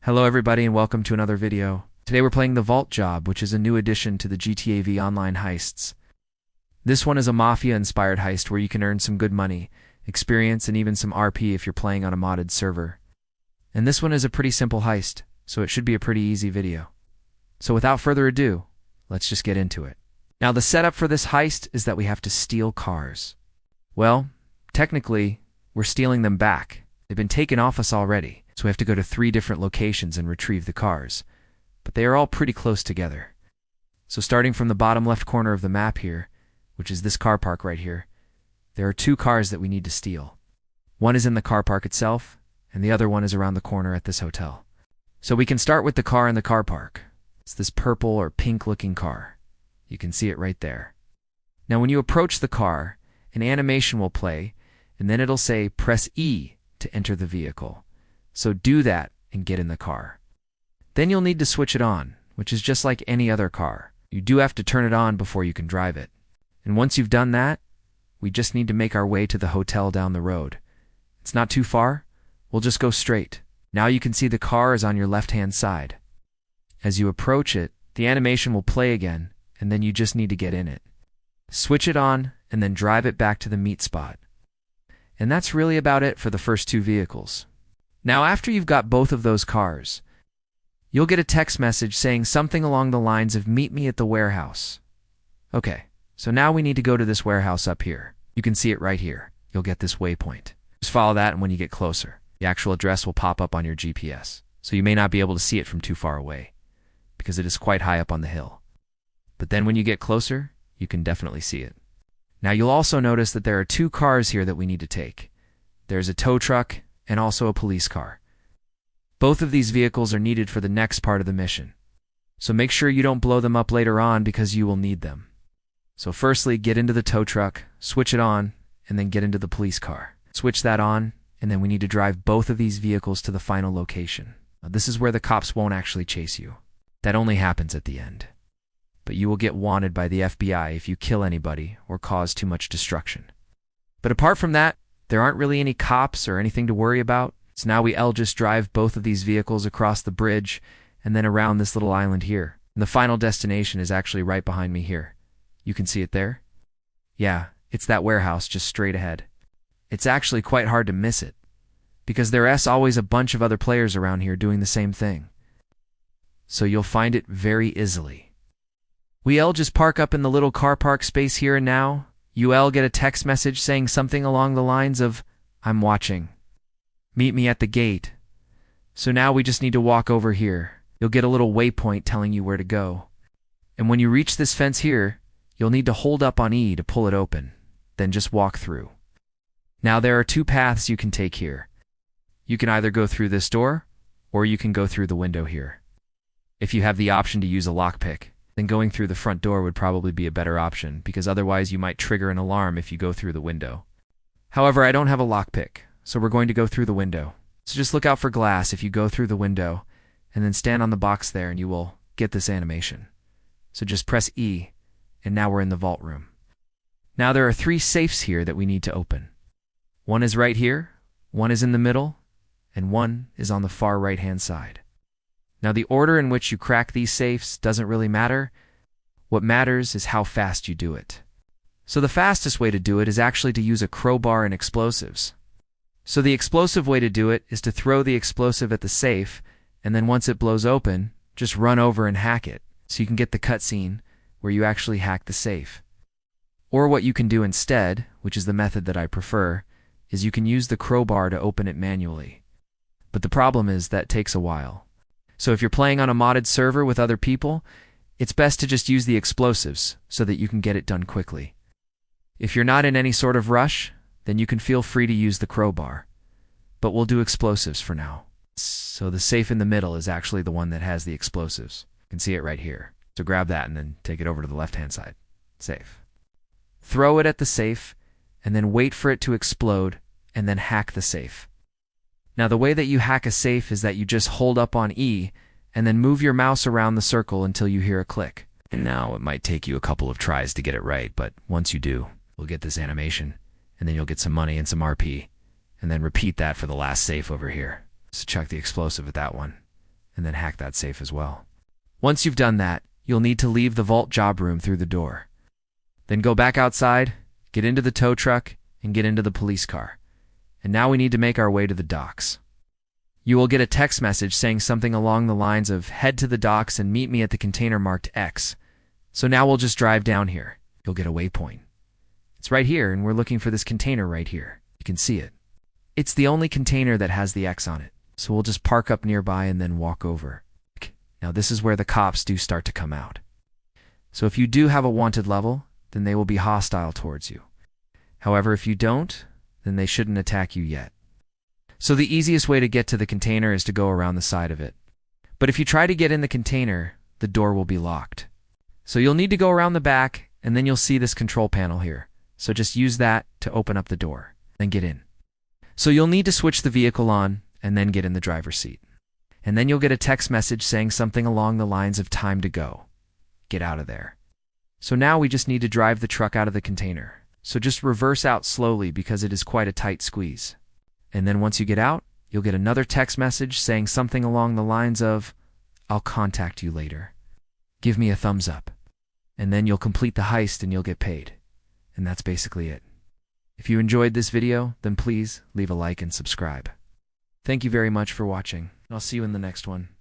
Hello everybody and welcome to another video. Today we're playing the Vault Job, which is a new addition to the GTA V online heists. This one is a Mafia-inspired heist where you can earn some good money, experience, and even some RP if you're playing on a modded server. And this one is a pretty simple heist, so it should be a pretty easy video. So without further ado, let's just get into it. Now the setup for this heist is that we have to steal cars. Well, technically, we're stealing them back. They've been taken off us already, so we have to go to 3 different locations and retrieve the cars. But they are all pretty close together. So starting from the bottom left corner of the map here, which is this car park right here, there are 2 cars that we need to steal. One is in the car park itself, and the other one is around the corner at this hotel. So we can start with the car in the car park. It's this purple or pink looking car. You can see it right there. Now when you approach the car, an animation will play, and then it'll say press E to enter the vehicle. So do that and get in the car. Then you'll need to switch it on, which is just like any other car. You do have to turn it on before you can drive it. And once you've done that, we just need to make our way to the hotel down the road. It's not too far. We'll just go straight. Now you can see the car is on your left-hand side. As you approach it, the animation will play again, and then you just need to get in it. Switch it on, and then drive it back to the meet spot. And that's really about it for the first 2 vehicles. Now after you've got both of those cars, you'll get a text message saying something along the lines of meet me at the warehouse. Okay, so now we need to go to this warehouse up here. You can see it right here. You'll get this waypoint. Just follow that, and when you get closer, the actual address will pop up on your GPS. So you may not be able to see it from too far away, because it is quite high up on the hill. But then when you get closer, you can definitely see it. Now you'll also notice that there are 2 cars here that we need to take. There's a tow truck and also a police car. Both of these vehicles are needed for the next part of the mission. So make sure you don't blow them up later on because you will need them. So firstly, get into the tow truck, switch it on, and then get into the police car. Switch that on, and then we need to drive both of these vehicles to the final location. Now, this is where the cops won't actually chase you. That only happens at the end. But you will get wanted by the FBI if you kill anybody or cause too much destruction. But apart from that, there aren't really any cops or anything to worry about. So now we'll just drive both of these vehicles across the bridge and then around this little island here. And the final destination is actually right behind me here. You can see it there? Yeah, it's that warehouse just straight ahead. It's actually quite hard to miss it, because there's always a bunch of other players around here doing the same thing. So you'll find it very easily. We'll just park up in the little car park space here and now. You'll get a text message saying something along the lines of, I'm watching. Meet me at the gate. So now we just need to walk over here. You'll get a little waypoint telling you where to go. And when you reach this fence here, you'll need to hold up on E to pull it open. Then just walk through. Now there are 2 paths you can take here. You can either go through this door, or you can go through the window here. If you have the option to use a lockpick, then going through the front door would probably be a better option, because otherwise you might trigger an alarm if you go through the window. However, I don't have a lockpick, so we're going to go through the window. So just look out for glass if you go through the window, and then stand on the box there and you will get this animation. So just press E, and now we're in the vault room. Now there are 3 safes here that we need to open. One is right here, one is in the middle, and one is on the far right-hand side. Now the order in which you crack these safes doesn't really matter. What matters is how fast you do it. So the fastest way to do it is actually to use a crowbar and explosives. So the explosive way to do it is to throw the explosive at the safe, and then once it blows open, just run over and hack it, so you can get the cutscene where you actually hack the safe. Or what you can do instead, which is the method that I prefer, is you can use the crowbar to open it manually. But the problem is that takes a while. So if you're playing on a modded server with other people, it's best to just use the explosives so that you can get it done quickly. If you're not in any sort of rush, then you can feel free to use the crowbar. But we'll do explosives for now. So the safe in the middle is actually the one that has the explosives. You can see it right here. So grab that and then take it over to the left-hand side. Safe. Throw it at the safe, and then wait for it to explode, and then hack the safe. Now the way that you hack a safe is that you just hold up on E, and then move your mouse around the circle until you hear a click. And now it might take you a couple of tries to get it right, but once you do, you'll get this animation, and then you'll get some money and some RP, and then repeat that for the last safe over here. So chuck the explosive at that one, and then hack that safe as well. Once you've done that, you'll need to leave the vault job room through the door. Then go back outside, get into the tow truck, and get into the police car. And now we need to make our way to the docks. You will get a text message saying something along the lines of head to the docks and meet me at the container marked X. So now we'll just drive down here. You'll get a waypoint. It's right here, and we're looking for this container right here. You can see it. It's the only container that has the X on it. So we'll just park up nearby and then walk over. Now this is where the cops do start to come out. So if you do have a wanted level, then they will be hostile towards you. However, if you don't, then they shouldn't attack you yet. So the easiest way to get to the container is to go around the side of it. But if you try to get in the container, the door will be locked. So you'll need to go around the back, and then you'll see this control panel here. So just use that to open up the door, then get in. So you'll need to switch the vehicle on, and then get in the driver's seat. And then you'll get a text message saying something along the lines of time to go. Get out of there. So now we just need to drive the truck out of the container. So just reverse out slowly because it is quite a tight squeeze. And then once you get out, you'll get another text message saying something along the lines of, I'll contact you later. Give me a thumbs up. And then you'll complete the heist and you'll get paid. And that's basically it. If you enjoyed this video, then please leave a like and subscribe. Thank you very much for watching. I'll see you in the next one.